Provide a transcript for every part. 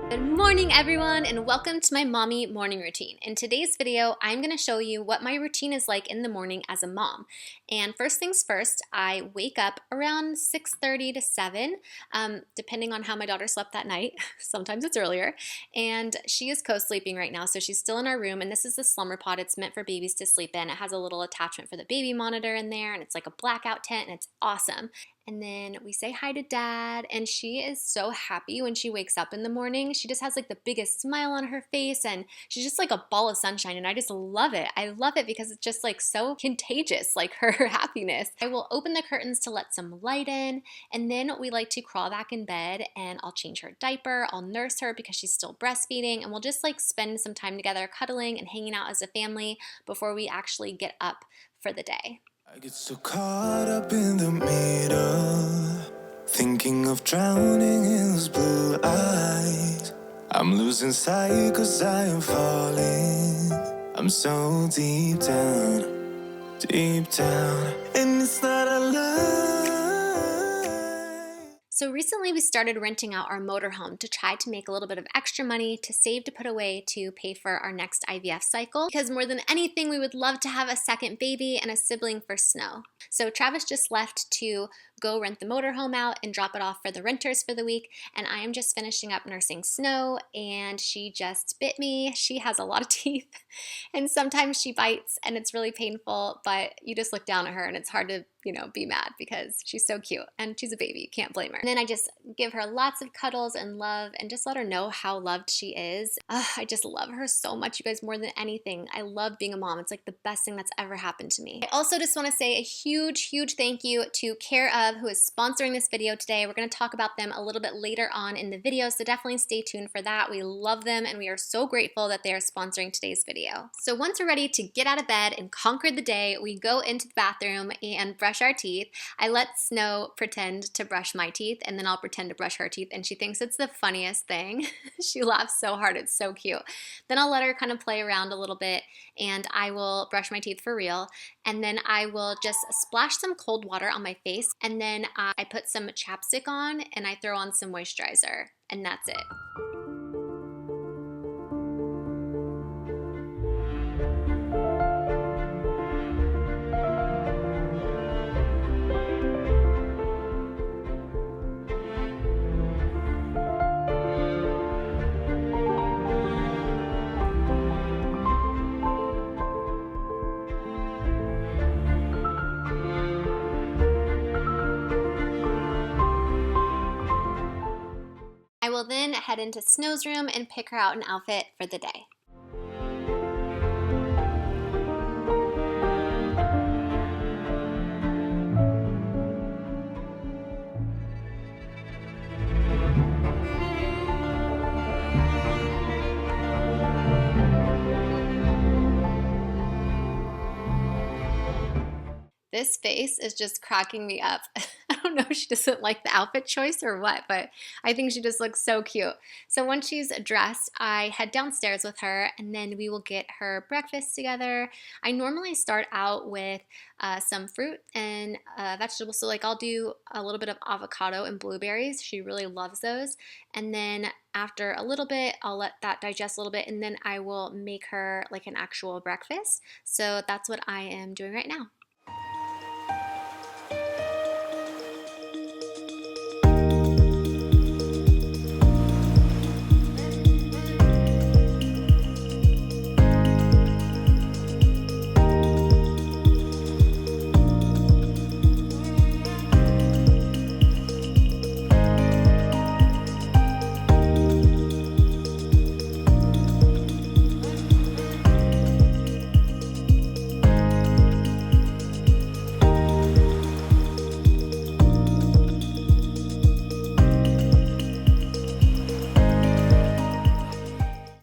Good morning everyone and welcome to my mommy morning routine. In today's video, I'm going to show you what my routine is like in the morning as a mom. And first things first, I wake up around 6:30 to 7, depending on how my daughter slept that night. Sometimes it's earlier. And she is co-sleeping right now, so she's still in our room. And this is the slumber pod. It's meant for babies to sleep in. It has a little attachment for the baby monitor in there, and it's like a blackout tent, and it's awesome. And then we say hi to dad, and she is so happy when she wakes up in the morning. She just has like the biggest smile on her face, and she's just like a ball of sunshine, and I just love it. I love it because it's just like so contagious, like her happiness. I will open the curtains to let some light in, and then we like to crawl back in bed, and I'll change her diaper, I'll nurse her because she's still breastfeeding, and we'll just like spend some time together cuddling and hanging out as a family before we actually get up for the day. I get so caught up in the middle, thinking of drowning in those blue eyes. I'm losing sight 'cause I am falling. I'm so deep down, and it's not a lie. So recently we started renting out our motorhome to try to make a little bit of extra money to save to put away to pay for our next IVF cycle, because more than anything we would love to have a second baby and a sibling for Snow. So Travis just left to go rent the motorhome out and drop it off for the renters for the week, and I am just finishing up nursing Snow, and she just bit me. She has a lot of teeth and sometimes she bites and it's really painful, but you just look down at her and it's hard to be mad because she's so cute and she's a baby. You can't blame her. And then I just give her lots of cuddles and love and just let her know how loved she is. I just love her so much, you guys, more than anything. I love being a mom. It's like the best thing that's ever happened to me. I also just want to say a huge thank you to Care Of, who is sponsoring this video today. We're going to talk about them a little bit later on in the video, so definitely stay tuned for that. We love them and we are so grateful that they are sponsoring today's video. So once we're ready to get out of bed and conquer the day, we go into the bathroom and brush our teeth. I let Snow pretend to brush my teeth, and then I'll pretend to brush her teeth, and she thinks it's the funniest thing. She laughs so hard, it's so cute. Then I'll let her kind of play around a little bit, and I will brush my teeth for real, and then I will just splash some cold water on my face, and then I put some chapstick on, and I throw on some moisturizer, and that's it. I will then head into Snow's room and pick her out an outfit for the day. This face is just cracking me up. I don't know if she doesn't like the outfit choice or what, but I think she just looks so cute. So once she's dressed, I head downstairs with her, and then we will get her breakfast together. I normally start out with some fruit and vegetables. So like I'll do a little bit of avocado and blueberries. She really loves those. And then after a little bit, I'll let that digest a little bit, and then I will make her like an actual breakfast. So that's what I am doing right now.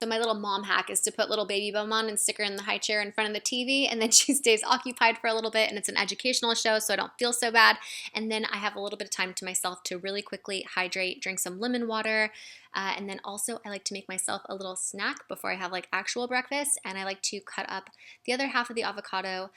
So my little mom hack is to put little baby bum on and stick her in the high chair in front of the TV, and then she stays occupied for a little bit, and it's an educational show so I don't feel so bad. And then I have a little bit of time to myself to really quickly hydrate, drink some lemon water, and then also I like to make myself a little snack before I have like actual breakfast, and I like to cut up the other half of the avocado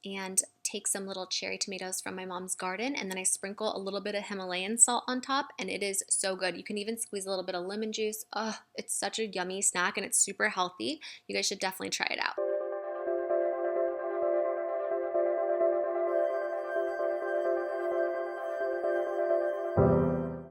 and take some little cherry tomatoes from my mom's garden, and then I sprinkle a little bit of Himalayan salt on top, and it is so good. You can even squeeze a little bit of lemon juice. Oh, it's such a yummy snack, and it's super healthy. You guys should definitely try it out.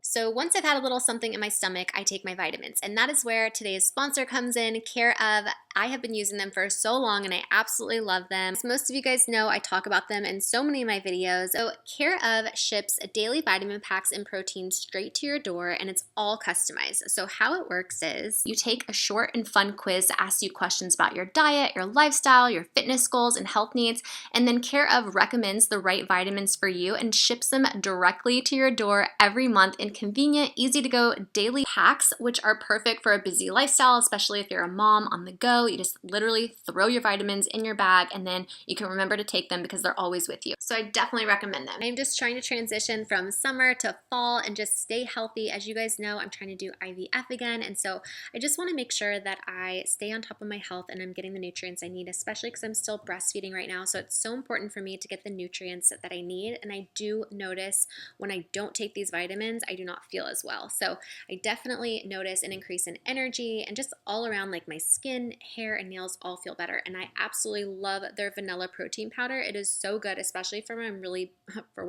So once I've had a little something in my stomach, I take my vitamins, and that is where today's sponsor comes in, Care of. I have been using them for so long and I absolutely love them. As most of you guys know, I talk about them in so many of my videos. So Care of ships daily vitamin packs and protein straight to your door, and it's all customized. So how it works is you take a short and fun quiz that asks you questions about your diet, your lifestyle, your fitness goals, and health needs, and then Care of recommends the right vitamins for you and ships them directly to your door every month in convenient, easy to go daily packs, which are perfect for a busy lifestyle, especially if you're a mom on the go. You just literally throw your vitamins in your bag and then you can remember to take them because they're always with you. So I definitely recommend them. I'm just trying to transition from summer to fall and just stay healthy. As you guys know, I'm trying to do IVF again, and so I just want to make sure that I stay on top of my health and I'm getting the nutrients I need, especially because I'm still breastfeeding right now. So it's so important for me to get the nutrients that I need, and I do notice when I don't take these vitamins, I do not feel as well. So I definitely notice an increase in energy and just all around, like my skin, hair, and nails all feel better. And I absolutely love their vanilla protein powder. It is so good, especially for when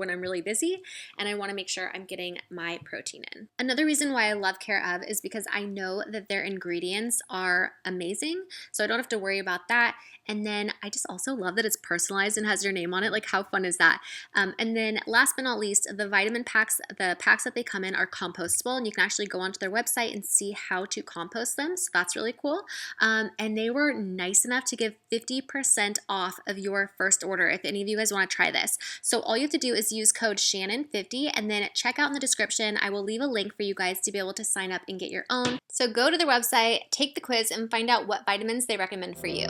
I'm really busy and I want to make sure I'm getting my protein in. Another reason why I love Care of is because I know that their ingredients are amazing, so I don't have to worry about that. And then I just also love that it's personalized and has your name on it. Like, how fun is that? And then last but not least, the vitamin packs, the packs that they come in are compostable, and you can actually go onto their website and see how to compost them. So that's really cool. And they were nice enough to give 50% off of your first order if any of you guys want to try this. So all you have to do is use code Channon50 and then check out in the description. I will leave a link for you guys to be able to sign up and get your own. So go to their website, take the quiz, and find out what vitamins they recommend for you.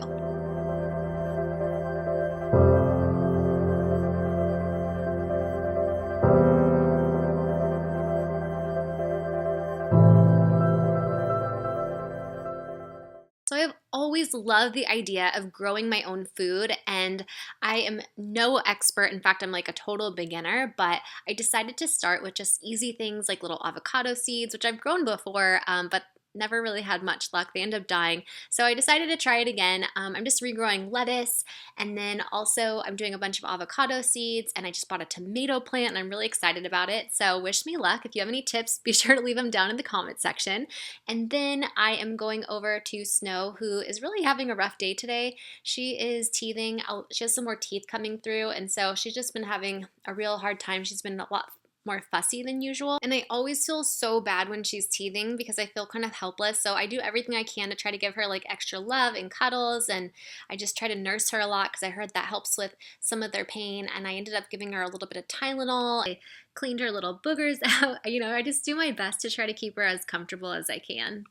So I've always loved the idea of growing my own food, and I am no expert. In fact, I'm like a total beginner, but I decided to start with just easy things like little avocado seeds, which I've grown before, but never really had much luck. They end up dying. So I decided to try it again. I'm just regrowing lettuce, and then also I'm doing a bunch of avocado seeds, and I just bought a tomato plant and I'm really excited about it. So wish me luck. If you have any tips, be sure to leave them down in the comment section. And then I am going over to Snow, who is really having a rough day today. She is teething. She has some more teeth coming through, and so she's just been having a real hard time. She's been a lot more fussy than usual. And I always feel so bad when she's teething because I feel kind of helpless. So I do everything I can to try to give her like extra love and cuddles. And I just try to nurse her a lot because I heard that helps with some of their pain. And I ended up giving her a little bit of Tylenol. I cleaned her little boogers out. I just do my best to try to keep her as comfortable as I can.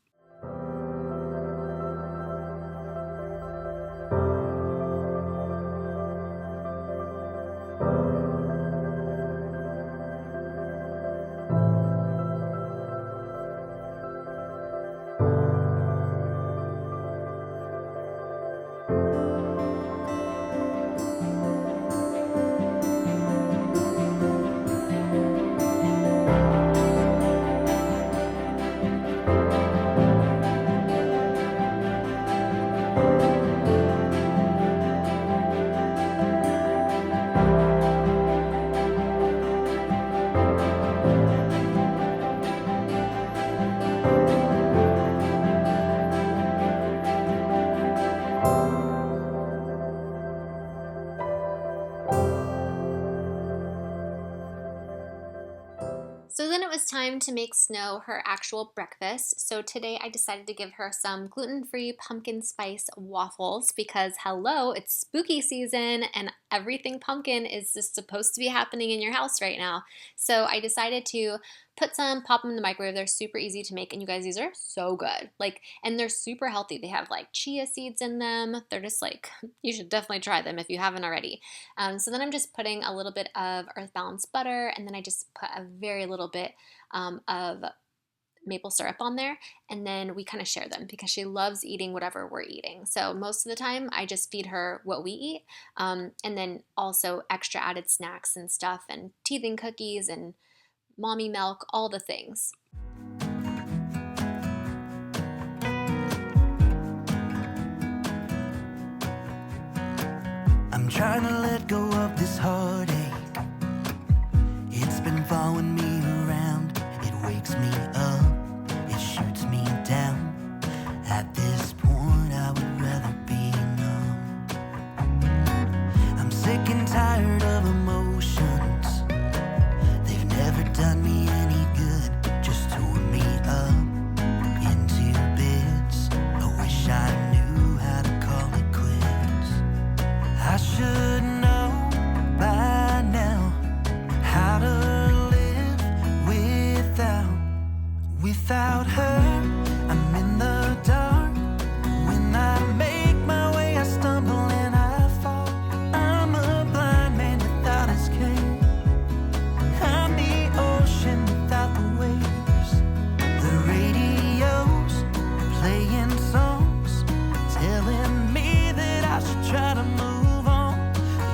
So then it was time to make Snow her actual breakfast. So today I decided to give her some gluten-free pumpkin spice waffles because hello, it's spooky season and everything pumpkin is just supposed to be happening in your house right now. So I decided to pop them in the microwave. They're super easy to make, and you guys, these are so good. And they're super healthy. They have like chia seeds in them. They're just you should definitely try them if you haven't already. So then I'm just putting a little bit of Earth Balance butter, and then I just put a very little bit of maple syrup on there, and then we kind of share them because she loves eating whatever we're eating. So most of the time I just feed her what we eat, and then also extra added snacks and stuff, and teething cookies and mommy milk, all the things. I'm trying to let go of this heartache. It's been following me around. It wakes me up, it shoots me down. At this point I would rather be numb. I'm sick and tired of emotions. They've never done me any good, just tore me up into bits. I wish I knew how to call it quits. I should know by now how to live without her. I'm in the dark. When I make my way, I stumble and I fall. I'm a blind man without escape. I'm the ocean without the waves. The radio's playing songs, telling me that I should try to move on.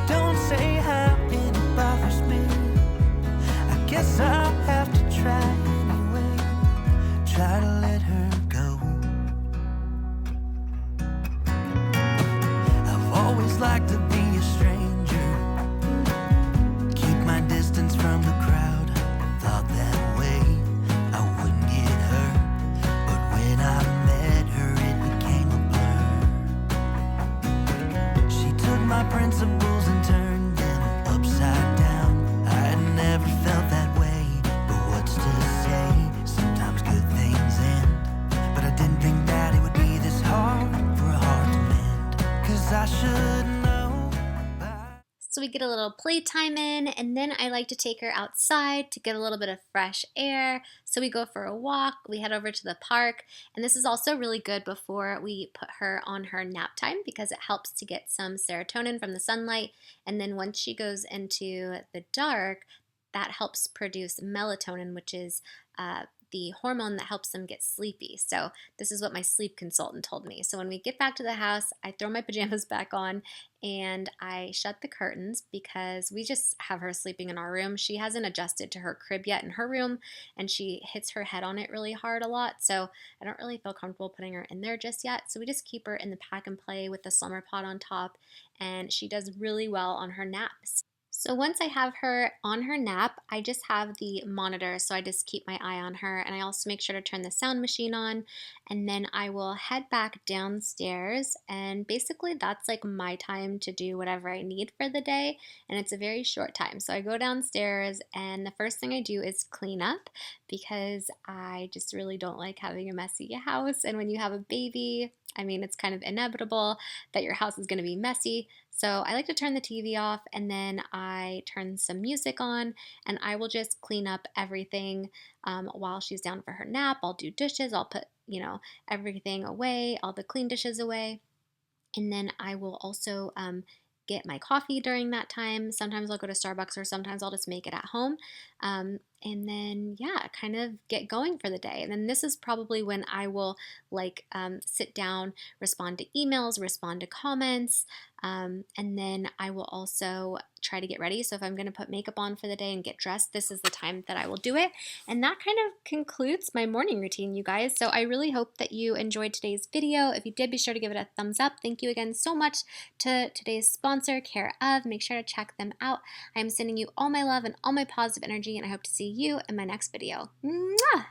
They don't say how it bothers me. I guess I'll have to try anyway. Try to let her go. I've always liked to be a stranger, keep my distance from the crowd. Thought that way I wouldn't get hurt, but when I met her it became a blur. She took my principles and turned them upside down. I had never felt that way, but what's to say? Sometimes good things end, but I didn't think that it would be this hard for a heart to mend. 'Cause I should know by So we get a little playtime in, and then I like to take her outside to get a little bit of fresh air. So we go for a walk, we head over to the park, and this is also really good before we put her on her nap time because it helps to get some serotonin from the sunlight. And then once she goes into the dark, that helps produce melatonin, which is the hormone that helps them get sleepy. So this is what my sleep consultant told me. So when we get back to the house, I throw my pajamas back on and I shut the curtains because we just have her sleeping in our room. She hasn't adjusted to her crib yet in her room, and she hits her head on it really hard a lot. So I don't really feel comfortable putting her in there just yet. So we just keep her in the pack and play with the slumber pod on top, and she does really well on her naps. So once I have her on her nap, I just have the monitor, so I just keep my eye on her, and I also make sure to turn the sound machine on, and then I will head back downstairs, and basically that's like my time to do whatever I need for the day, and it's a very short time. So I go downstairs, and the first thing I do is clean up because I just really don't like having a messy house, and when you have a baby, I mean, it's kind of inevitable that your house is going to be messy. So I like to turn the TV off, and then I turn some music on, and I will just clean up everything while she's down for her nap. I'll do dishes. I'll put, everything away, all the clean dishes away. And then I will also get my coffee during that time. Sometimes I'll go to Starbucks, or sometimes I'll just make it at home. And then, yeah, kind of get going for the day. And then this is probably when I will sit down, respond to emails, respond to comments, and then I will also try to get ready. So if I'm going to put makeup on for the day and get dressed, this is the time that I will do it. And that kind of concludes my morning routine, you guys. So I really hope that you enjoyed today's video. If you did, be sure to give it a thumbs up. Thank you again so much to today's sponsor, Care of. Make sure to check them out. I am sending you all my love and all my positive energy, and I hope to see you in my next video. Mwah!